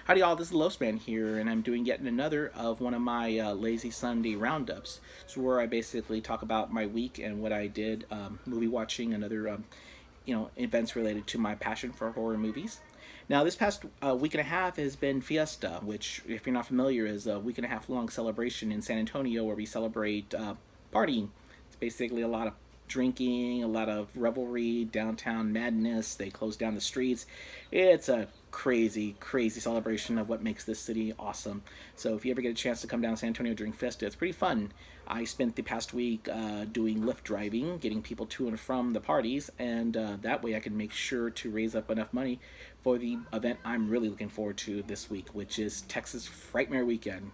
Howdy y'all, this is Losman here, and I'm doing yet another of one of my Lazy Sunday Roundups. So where I basically talk about my week and what I did, movie watching, and other events related to my passion for horror movies. Now, this past week and a half has been Fiesta, which, if you're not familiar, is a week and a half long celebration in San Antonio where we celebrate partying. It's basically a lot of drinking, a lot of revelry, downtown madness. They close down the streets. It's a crazy, crazy celebration of what makes this city awesome. So if you ever get a chance to come down to San Antonio during Fiesta, it's pretty fun. I spent the past week doing Lyft driving, getting people to and from the parties, and that way I can make sure to raise up enough money for the event I'm really looking forward to this week, which is Texas Frightmare Weekend.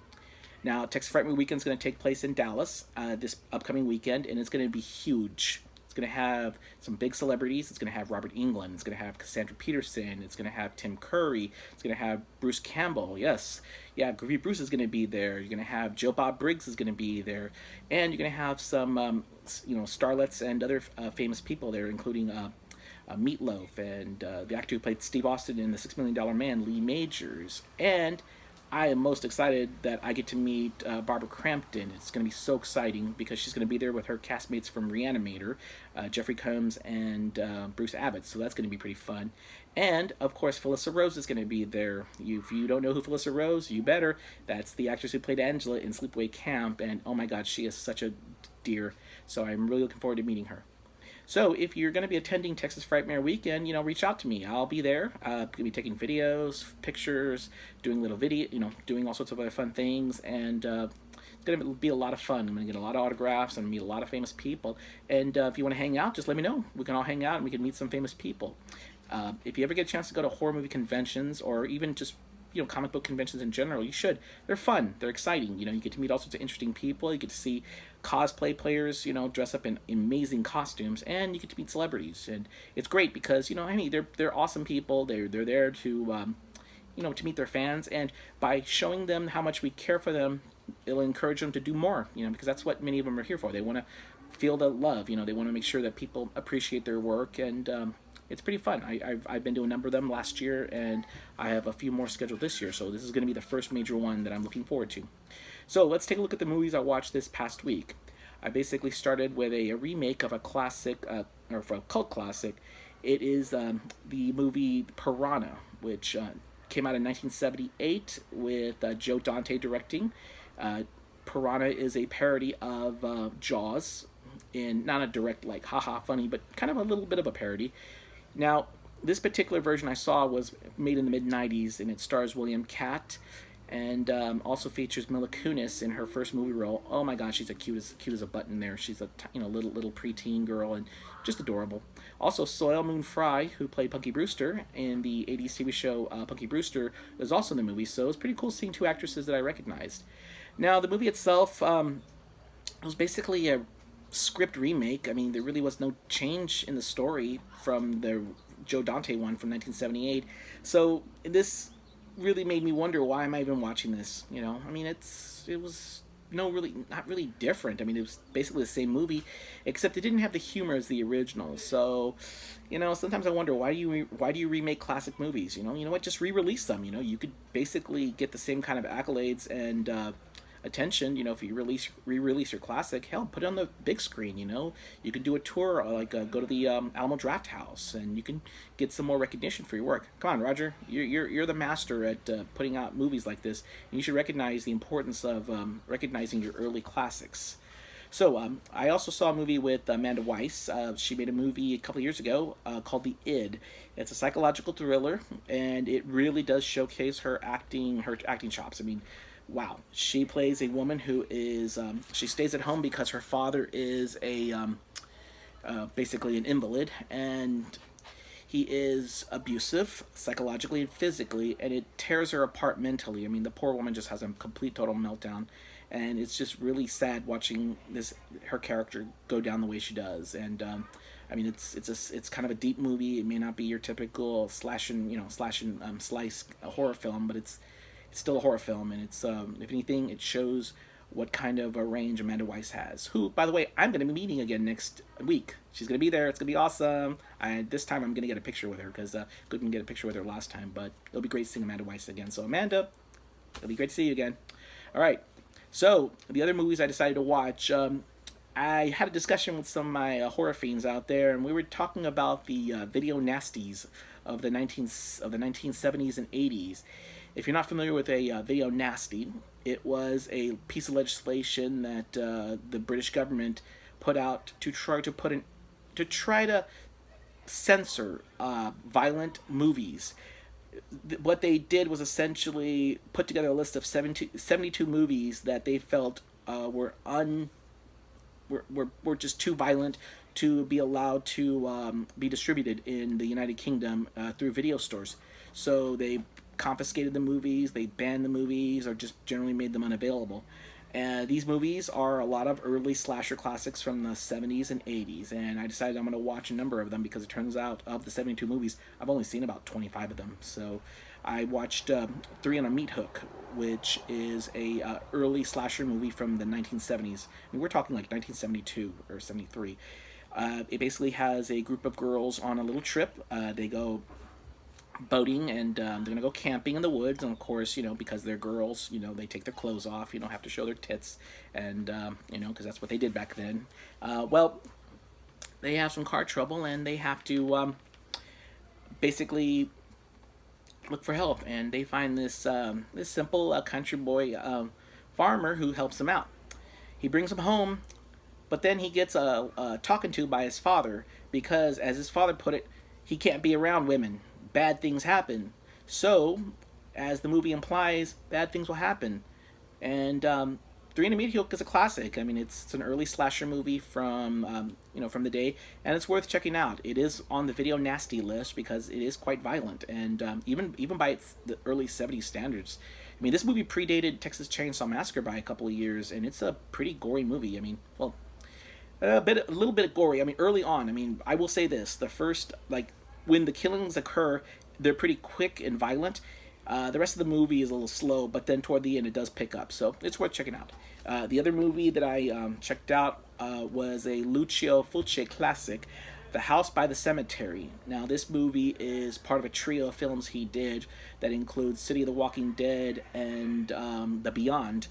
Now, Texas Frightmare Weekend is going to take place in Dallas this upcoming weekend, and it's going to be huge. It's going to have some big celebrities. It's going to have Robert Englund. It's going to have Cassandra Peterson. It's going to have Tim Curry. It's going to have Bruce Campbell. Yes, yeah, Groovy Bruce is going to be there. You're going to have Joe Bob Briggs is going to be there, and you're going to have some, starlets and other famous people there, including Meatloaf and the actor who played Steve Austin in The $6 Million Man, Lee Majors, and I am most excited that I get to meet Barbara Crampton. It's going to be so exciting because she's going to be there with her castmates from Reanimator, Jeffrey Combs and Bruce Abbott. So that's going to be pretty fun. And, of course, Felissa Rose is going to be there. If you don't know who Felissa Rose, you better. That's the actress who played Angela in Sleepaway Camp. And, oh my God, she is such a dear. So I'm really looking forward to meeting her. So if you're going to be attending Texas Frightmare Weekend, reach out to me. I'll be there. Going to be taking videos, pictures, doing little video, doing all sorts of other fun things, and it's going to be a lot of fun. I'm going to get a lot of autographs and meet a lot of famous people. And if you want to hang out, just let me know. We can all hang out and we can meet some famous people. If you ever get a chance to go to horror movie conventions or even just comic book conventions in general, you should. They're fun. They're exciting. You get to meet all sorts of interesting people. You get to see cosplay players, dress up in amazing costumes, and you get to meet celebrities. And it's great because, they're awesome people. They're there to, to meet their fans. And by showing them how much we care for them, it'll encourage them to do more, because that's what many of them are here for. They want to feel the love, they want to make sure that people appreciate their work, and it's pretty fun. I've been to a number of them last year, and I have a few more scheduled this year, so this is going to be the first major one that I'm looking forward to. So let's take a look at the movies I watched this past week. I basically started with a remake of a classic, or a cult classic. It is the movie Piranha, which came out in 1978 with Joe Dante directing. Piranha is a parody of Jaws, in not a direct, haha funny, but kind of a little bit of a parody. Now, this particular version I saw was made in the mid-90s, and it stars William Catt, and also features Mila Kunis in her first movie role. Oh my gosh, she's cute as a button there. She's a little preteen girl and just adorable. Also, Soil Moon Frye, who played Punky Brewster in the 80s TV show Punky Brewster, is also in the movie, so it was pretty cool seeing two actresses that I recognized. Now, the movie itself was basically a script remake. I mean, there really was no change in the story from the Joe Dante one from 1978. So this really made me wonder, why am I even watching this? I mean, it was not really different. I mean, it was basically the same movie, except it didn't have the humor as the original. So, sometimes I wonder, why do you remake classic movies? You know what? Just re-release them. You could basically get the same kind of accolades and attention, if you re-release your classic, hell, put it on the big screen. You can do a tour, or go to the Alamo Draft House, and you can get some more recognition for your work. Come on, Roger, you're the master at putting out movies like this, and you should recognize the importance of recognizing your early classics. So I also saw a movie with Amanda Weiss. She made a movie a couple of years ago called The Id. It's a psychological thriller, and it really does showcase her acting chops. I mean, wow, she plays a woman who is she stays at home because her father is basically an invalid, and he is abusive psychologically and physically, and it tears her apart mentally. I mean, the poor woman just has a complete total meltdown, and it's just really sad watching her character go down the way she does. And I mean, it's kind of a deep movie. It may not be your typical slash and slice horror film, but it's still a horror film, and it's if anything, it shows what kind of a range Amanda Weiss has. Who, by the way, I'm going to be meeting again next week. She's going to be there. It's going to be awesome. This time I'm going to get a picture with her because couldn't get a picture with her last time. But it'll be great seeing Amanda Weiss again. So Amanda, it'll be great to see you again. All right. So the other movies I decided to watch. I had a discussion with some of my horror fiends out there, and we were talking about the video nasties of the 1970s and 80s. If you're not familiar with a video nasty, it was a piece of legislation that the British government put out to try to censor violent movies. What they did was essentially put together a list of 72 movies that they felt were just too violent to be allowed to be distributed in the United Kingdom through video stores. So they confiscated the movies, they banned the movies, or just generally made them unavailable. These movies are a lot of early slasher classics from the 70s and 80s, and I decided I'm going to watch a number of them because it turns out of the 72 movies, I've only seen about 25 of them. So I watched 3 on a Meat Hook, which is a early slasher movie from the 1970s. I mean, we're talking like 1972 or 73. It basically has a group of girls on a little trip. They go boating, and they're gonna go camping in the woods, and of course, because they're girls, they take their clothes off, have to show their tits, and because that's what they did back then. Well, they have some car trouble, and they have to basically look for help, and they find this simple country boy farmer who helps them out. He brings them home, but then he gets talking to by his father because, as his father put it, he can't be around women. Bad things happen. So, as the movie implies, bad things will happen. And 3 on a Meat Hook is a classic. I mean, it's an early slasher movie from from the day, and it's worth checking out. It is on the video nasty list because it is quite violent, and even by the early 70s standards. I mean, this movie predated Texas Chainsaw Massacre by a couple of years, and it's a pretty gory movie. I mean, well, a little bit gory. I mean, early on. I mean, I will say this: the first, when the killings occur, they're pretty quick and violent. The rest of the movie is a little slow, but then toward the end it does pick up, so it's worth checking out. The other movie that I checked out was a Lucio Fulci classic, The House by the Cemetery. Now, this movie is part of a trio of films he did that includes City of the Walking Dead and The Beyond.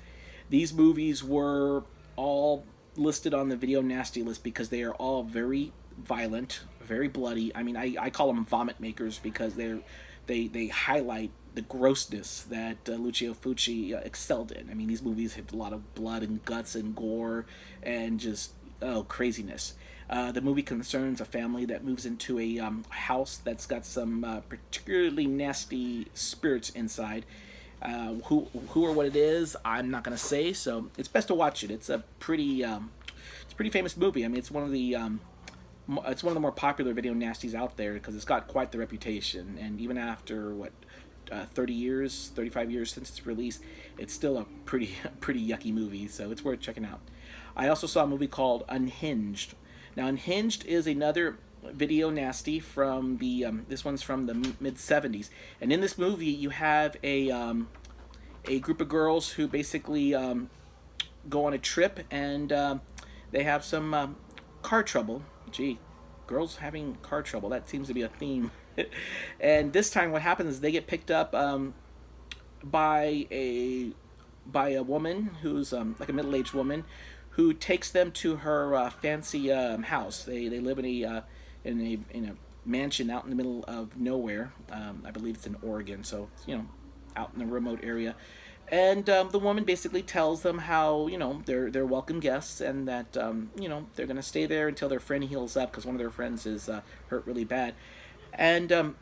These movies were all listed on the video nasty list because they are all very violent, very bloody. I mean, I call them vomit makers because they highlight the grossness that Lucio Fulci excelled in. I mean, these movies have a lot of blood and guts and gore and just craziness. The movie concerns a family that moves into a house that's got some particularly nasty spirits inside. Who or what it is, I'm not gonna say. So it's best to watch it. It's a pretty famous movie. I mean, it's one of the more popular video nasties out there because it's got quite the reputation, and even after 35 years since its release, it's still a pretty yucky movie, so it's worth checking out. I also saw a movie called Unhinged. Now, Unhinged is another video nasty from the this one's from the mid-70s, and in this movie you have a group of girls who basically go on a trip, and they have some car trouble. Gee, girls having car trouble, that seems to be a theme. And this time what happens is they get picked up by a woman who's like a middle-aged woman who takes them to her fancy house. They live in a mansion out in the middle of nowhere. I believe it's in Oregon, so out in a remote area. And the woman basically tells them how they're welcome guests, and that they're gonna stay there until their friend heals up because one of their friends is hurt really bad. And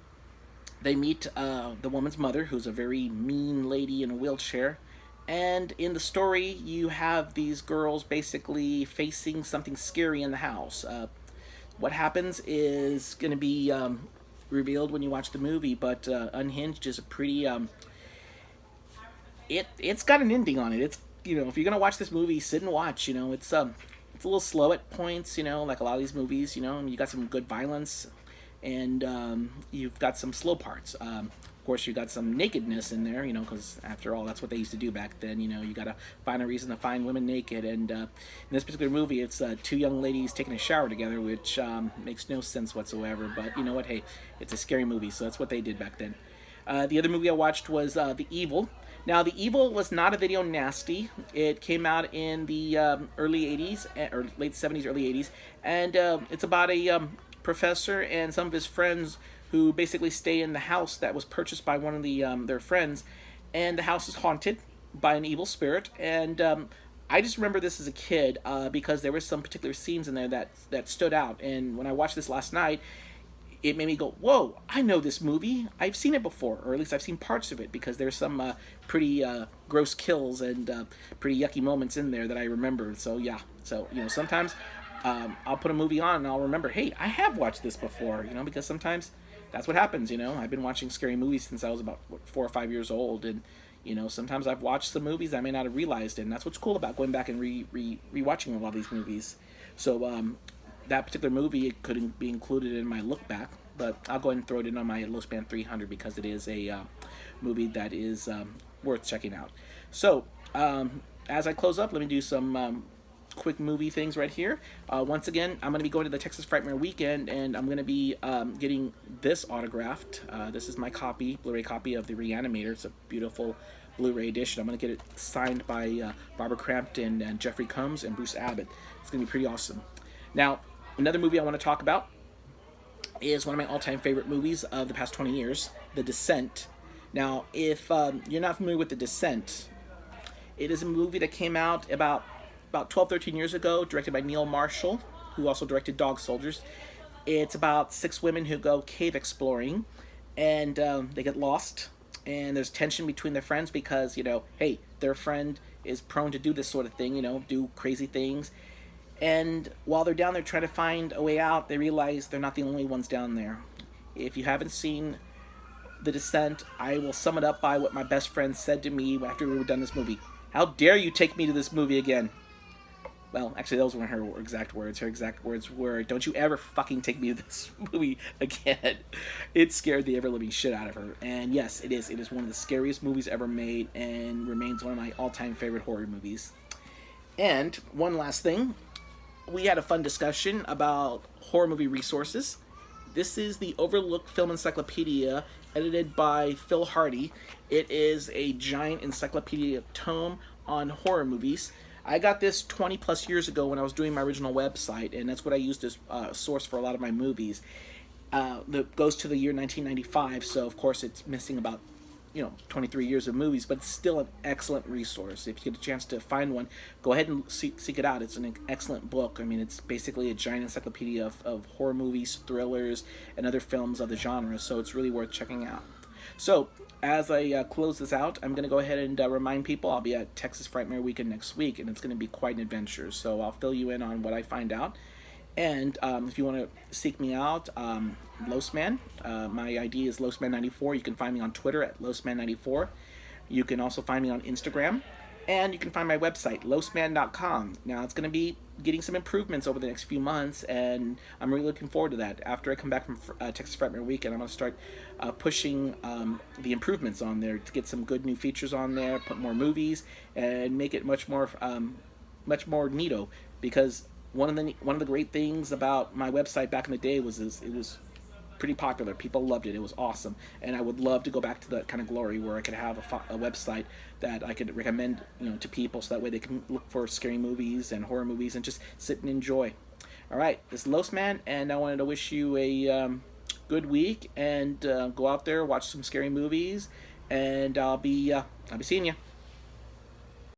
they meet the woman's mother, who's a very mean lady in a wheelchair. And in the story, you have these girls basically facing something scary in the house. What happens is going to be revealed when you watch the movie, but Unhinged is a pretty... It's got an ending on it. It's if you're gonna watch this movie, sit and watch. It's a little slow at points. Like a lot of these movies. And you got some good violence, and you've got some slow parts. Of course, you got some nakedness in there, because after all, that's what they used to do back then. You got to find a reason to find women naked. And in this particular movie, it's two young ladies taking a shower together, which makes no sense whatsoever. But you know what? Hey, it's a scary movie, so that's what they did back then. The other movie I watched was The Evil. Now, The Evil was not a video nasty. It came out in the early 80s, or late 70s, early 80s. And it's about a professor and some of his friends who basically stay in the house that was purchased by one of their friends. And the house is haunted by an evil spirit. And I just remember this as a kid because there were some particular scenes in there that stood out. And when I watched this last night, it made me go, whoa, I know this movie. I've seen it before, or at least I've seen parts of it, because there's some pretty gross kills and pretty yucky moments in there that I remember. So, yeah. So, sometimes I'll put a movie on and I'll remember, hey, I have watched this before, because sometimes that's what happens, I've been watching scary movies since I was about 4 or 5 years old, and, sometimes I've watched some movies I may not have realized, and that's what's cool about going back and rewatching a lot of these movies. So, that particular movie couldn't be included in my look back, but I'll go ahead and throw it in on my Losman 300 because it is a movie that is worth checking out. So, as I close up, let me do some quick movie things right here. Once again, I'm going to be going to the Texas Frightmare weekend, and I'm going to be getting this autographed. This is my copy, Blu-ray copy of The Reanimator. It's a beautiful Blu-ray edition. I'm going to get it signed by Barbara Crampton and Jeffrey Combs and Bruce Abbott. It's going to be pretty awesome. Now, another movie I want to talk about is one of my all-time favorite movies of the past 20 years, The Descent. Now, if you're not familiar with The Descent, it is a movie that came out about 12, 13 years ago, directed by Neil Marshall, who also directed Dog Soldiers. It's about 6 women who go cave exploring, and they get lost, and there's tension between their friends because, hey, their friend is prone to do this sort of thing, do crazy things. And while they're down there trying to find a way out, they realize they're not the only ones down there. If you haven't seen The Descent, I will sum it up by what my best friend said to me after we were done this movie. How dare you take me to this movie again? Well, actually, those weren't her exact words. Her exact words were, don't you ever fucking take me to this movie again. It scared the ever-living shit out of her. And yes, it is. It is one of the scariest movies ever made and remains one of my all-time favorite horror movies. And one last thing. We had a fun discussion about horror movie resources. This is the Overlooked Film Encyclopedia, edited by Phil Hardy. It is a giant encyclopedia tome on horror movies. I got this 20 plus years ago when I was doing my original website, and that's what I used as a source for a lot of my movies. That goes to the year 1995, so of course it's missing about 23 years of movies, but it's still an excellent resource. If you get a chance to find one, go ahead and seek it out. It's an excellent book. I mean, it's basically a giant encyclopedia of horror movies, thrillers, and other films of the genre, so it's really worth checking out. So, as I close this out, I'm going to go ahead and remind people I'll be at Texas Frightmare Weekend next week, and it's going to be quite an adventure, so I'll fill you in on what I find out. And if you want to seek me out, Losman, my ID is Losman94. You can find me on Twitter at Losman94. You can also find me on Instagram. And you can find my website, losman.com. Now, it's going to be getting some improvements over the next few months, and I'm really looking forward to that. After I come back from Texas Frightmare Weekend, I'm going to start pushing the improvements on there to get some good new features on there, put more movies, and make it much more neato, because one of the great things about my website back in the day was it was pretty popular. People loved it. It was awesome, and I would love to go back to that kind of glory where I could have a website that I could recommend to people, so that way they can look for scary movies and horror movies and just sit and enjoy. All right, this is Losman, and I wanted to wish you a good week, and go out there, watch some scary movies, and I'll be seeing you.